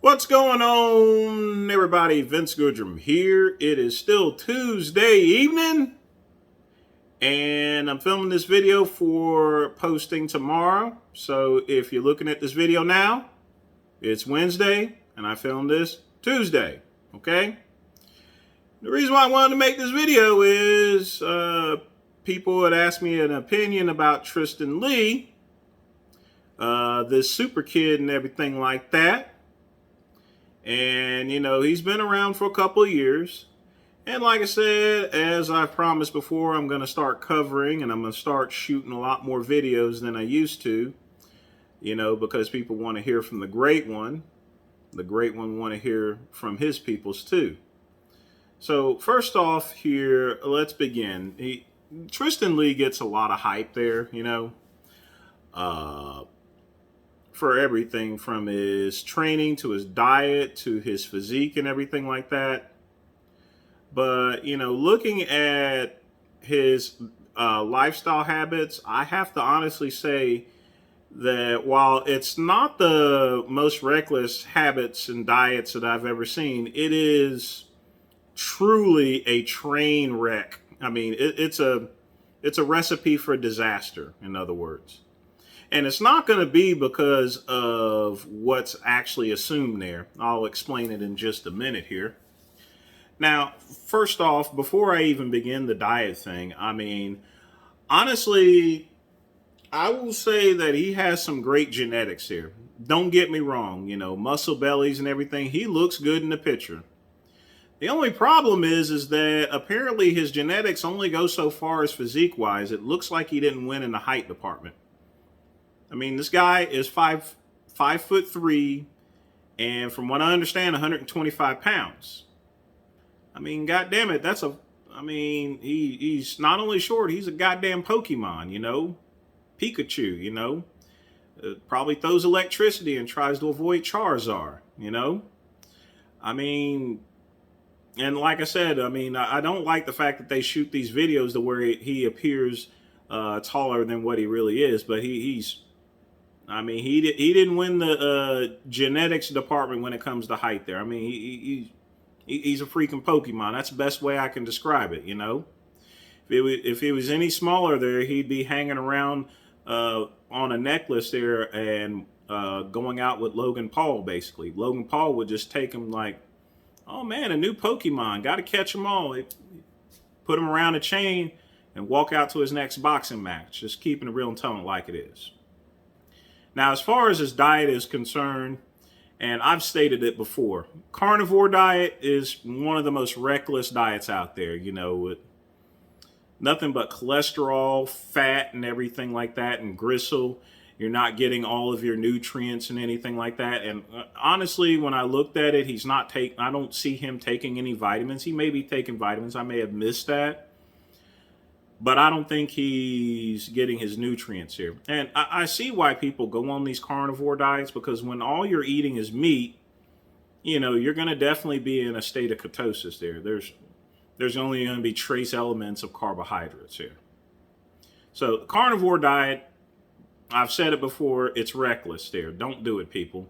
What's going on, everybody? Vince Goodrum here. It is still Tuesday evening, and I'm filming this video for posting tomorrow. So if you're looking at this video now, it's Wednesday, and I filmed this Tuesday, okay? The reason why I wanted to make this video is people had asked me an opinion about Tristyn Lee, this super kid and everything like that. And, you know, he's been around for a couple of years. And like I said, as I've promised before, I'm going to start covering and I'm going to start shooting a lot more videos than I used to, you know, because people want to hear from the great one. The great one want to hear from his peoples too. So first off here, let's begin. Tristyn Lee gets a lot of hype there, you know. For everything from his training to his diet to his physique and everything like that. But, you know, looking at his lifestyle habits, I have to honestly say that while it's not the most reckless habits and diets that I've ever seen, it is truly a train wreck. I mean, it's a recipe for disaster, in other words. And it's not going to be because of what's actually assumed there. I'll explain it in just a minute here. Now, first off, before I even begin the diet thing, I mean, honestly, I will say that he has some great genetics here. Don't get me wrong, you know, muscle bellies and everything. He looks good in the picture. The only problem is that apparently his genetics only go so far as physique-wise. It looks like he didn't win in the height department. I mean, this guy is 5'3", and from what I understand, 125 pounds. I mean, goddamn it, he's not only short, he's a goddamn Pokemon, you know? Pikachu, you know? Probably throws electricity and tries to avoid Charizard, you know? I mean, and like I said, I mean, I don't like the fact that they shoot these videos to where he appears taller than what he really is, but he didn't win the genetics department when it comes to height there. I mean, he's a freaking Pokemon. That's the best way I can describe it, you know? If he was any smaller there, he'd be hanging around on a necklace there and going out with Logan Paul, basically. Logan Paul would just take him like, oh man, a new Pokemon. Got to catch them all. Put him around a chain and walk out to his next boxing match. Just keeping it real and telling it like it is. Now, as far as his diet is concerned, and I've stated it before, carnivore diet is one of the most reckless diets out there, you know, with nothing but cholesterol, fat, and everything like that, and gristle. You're not getting all of your nutrients and anything like that. And honestly, when I looked at it, I don't see him taking any vitamins. He may be taking vitamins. I may have missed that. But I don't think he's getting his nutrients here. And I see why people go on these carnivore diets, because when all you're eating is meat, you know, you're going to definitely be in a state of ketosis there. There's only going to be trace elements of carbohydrates here. So carnivore diet, I've said it before, it's reckless there. Don't do it, people.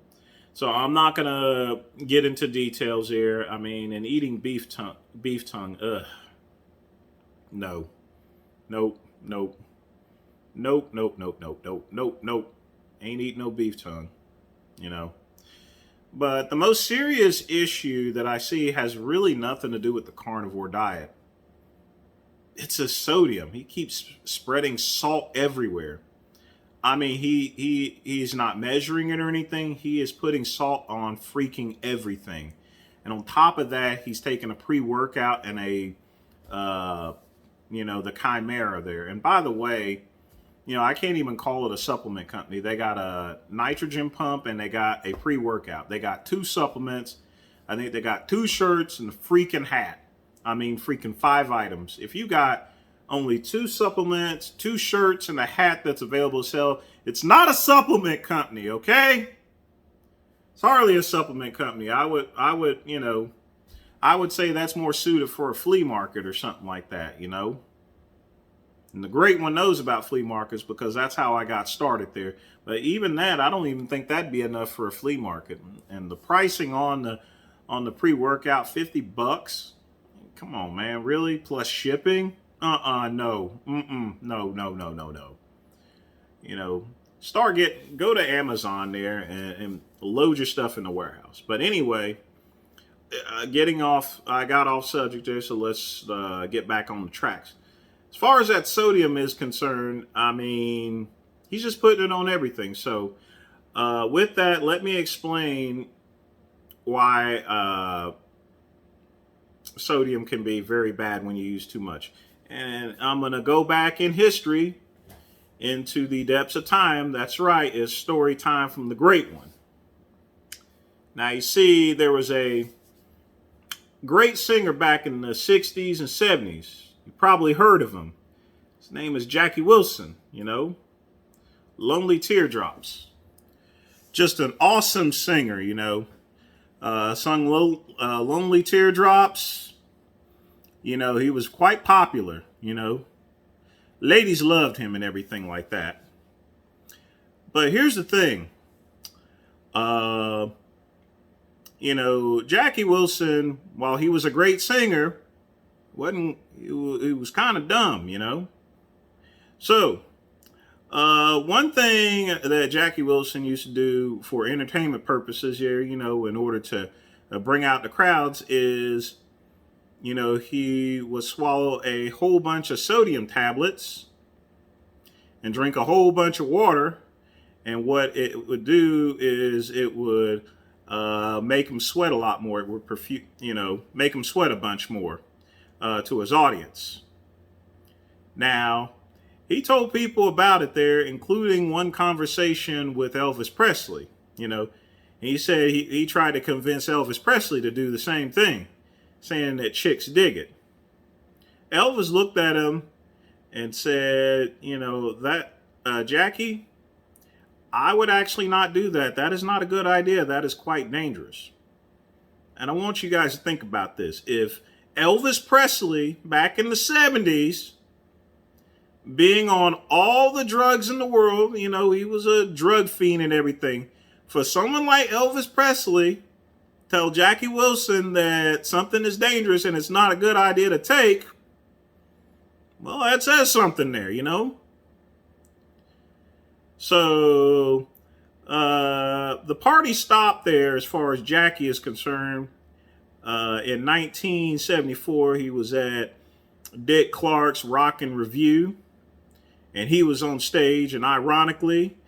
So I'm not going to get into details here. I mean, and eating beef tongue, ugh. No. Nope. Ain't eating no beef tongue, you know. But the most serious issue that I see has really nothing to do with the carnivore diet. It's the sodium. He keeps spreading salt everywhere. I mean, he's not measuring it or anything. He is putting salt on freaking everything. And on top of that, he's taking a pre-workout and a you know, the Chimera there. And by the way, you know, I can't even call it a supplement company. They got a nitrogen pump and they got a pre-workout. They got 2 supplements. I think they got 2 shirts and a freaking hat. I mean, freaking 5 items. If you got only 2 supplements, 2 shirts, and a hat that's available to sell, it's not a supplement company, okay? It's hardly a supplement company. I would, you know, I would say that's more suited for a flea market or something like that, you know? And the great one knows about flea markets because that's how I got started there. But even that, I don't even think that'd be enough for a flea market. And the pricing on the pre-workout, $50. Come on, man, really? Plus shipping? No. No. You know, go to Amazon there and load your stuff in the warehouse. But anyway, I got off subject there, so let's get back on the tracks. As far as that sodium is concerned, I mean, he's just putting it on everything. So with that, let me explain why sodium can be very bad when you use too much. And I'm going to go back in history into the depths of time. That's right, it's story time from the great one. Now, you see, there was a great singer back in the 60s and 70s. You probably heard of him. His name is Jackie Wilson, you know. Lonely Teardrops. Just an awesome singer, you know. Sung Lonely Teardrops. You know, he was quite popular, you know. Ladies loved him and everything like that. But here's the thing. You know, Jackie Wilson, while he was a great singer, he was kind of dumb, you know. So, one thing that Jackie Wilson used to do for entertainment purposes here, you know, in order to bring out the crowds is, you know, he would swallow a whole bunch of sodium tablets and drink a whole bunch of water. And what it would do is it would make him sweat a lot more. It would make him sweat a bunch more to his audience. Now, he told people about it there, including one conversation with Elvis Presley. You know, he said he tried to convince Elvis Presley to do the same thing, saying that chicks dig it. Elvis looked at him and said, you know, that Jackie, I would actually not do that. That is not a good idea. That is quite dangerous. And I want you guys to think about this. If Elvis Presley, back in the 70s, being on all the drugs in the world, you know, he was a drug fiend and everything. For someone like Elvis Presley, tell Jackie Wilson that something is dangerous and it's not a good idea to take, well, that says something there, you know? So, the party stopped there as far as Jackie is concerned. In 1974, he was at Dick Clark's Rock and Review, and he was on stage, and ironically,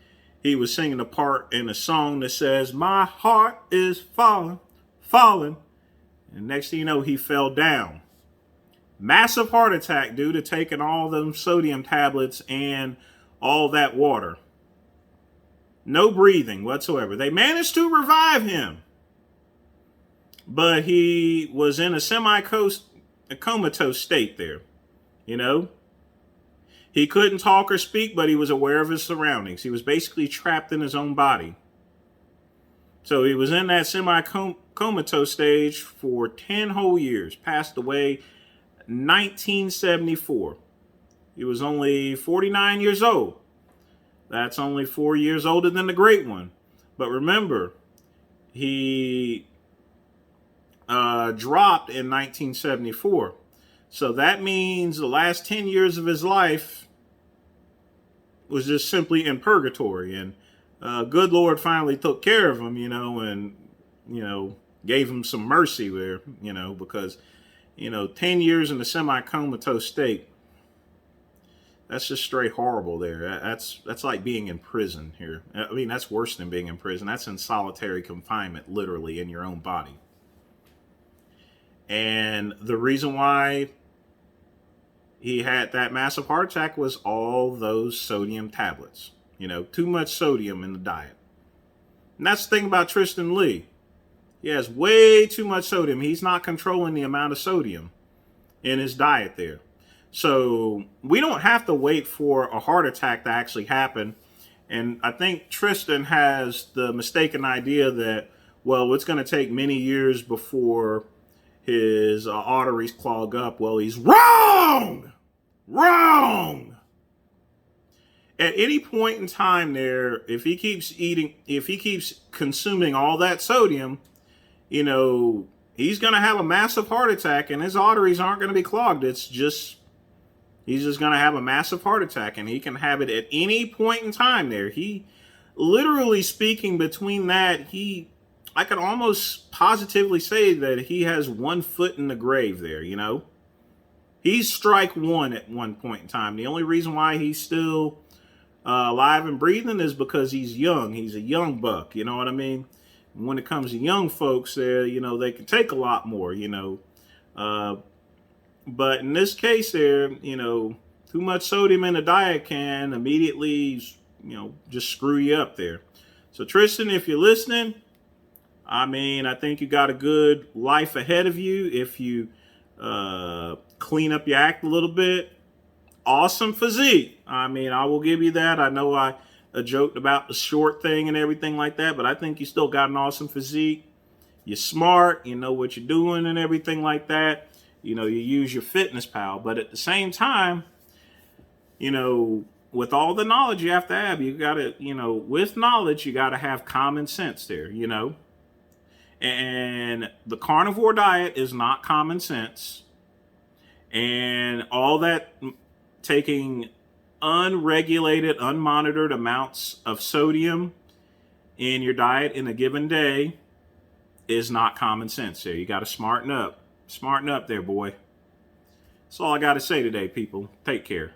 he was singing a part in a song that says, "My heart is falling, falling." And next thing you know, he fell down. Massive heart attack due to taking all them sodium tablets and all that water. No breathing whatsoever. They managed to revive him, but he was in a comatose state there, you know. He couldn't talk or speak, but he was aware of his surroundings. He was basically trapped in his own body. So he was in that semi-comatose stage for 10 whole years. Passed away 1974. He was only 49 years old. That's only 4 years older than the great one. But remember, he dropped in 1974. So that means the last 10 years of his life was just simply in purgatory. And good Lord finally took care of him, you know, and, you know, gave him some mercy there, you know, because, you know, 10 years in a semi-comatose state, that's just straight horrible there. That's like being in prison here. I mean, that's worse than being in prison. That's in solitary confinement, literally, in your own body. And the reason why he had that massive heart attack was all those sodium tablets. You know, too much sodium in the diet. And that's the thing about Tristyn Lee. He has way too much sodium. He's not controlling the amount of sodium in his diet there. So we don't have to wait for a heart attack to actually happen. And I think Tristyn has the mistaken idea that, well, it's going to take many years before his arteries clog up. Well, he's wrong! Wrong! at any point in time there, if he keeps consuming all that sodium, he's going to have a massive heart attack, and his arteries aren't going to be clogged. He's just going to have a massive heart attack, and he can have it at any point in time there. He, literally speaking, between that, I could almost positively say that he has 1 foot in the grave there, He's strike one at one point in time. The only reason why he's still alive and breathing is because he's young. He's a young buck, you know what I mean? When it comes to young folks there, they can take a lot more, but in this case there, too much sodium in a diet can immediately, just screw you up there. So Tristyn, if you're listening, I think you got a good life ahead of you if you clean up your act a little bit. Awesome physique. I will give you that. I know I joked about the short thing and everything like that, but I think you still got an awesome physique. You're smart. You know what you're doing and everything like that. You use your fitness pal, but at the same time, with all the knowledge you have to have, you got to, with knowledge, you got to have common sense there, and the carnivore diet is not common sense. And all that taking unregulated, unmonitored amounts of sodium in your diet in a given day is not common sense there. You got to smarten up. Smarten up there, boy. That's all I got to say today, people. Take care.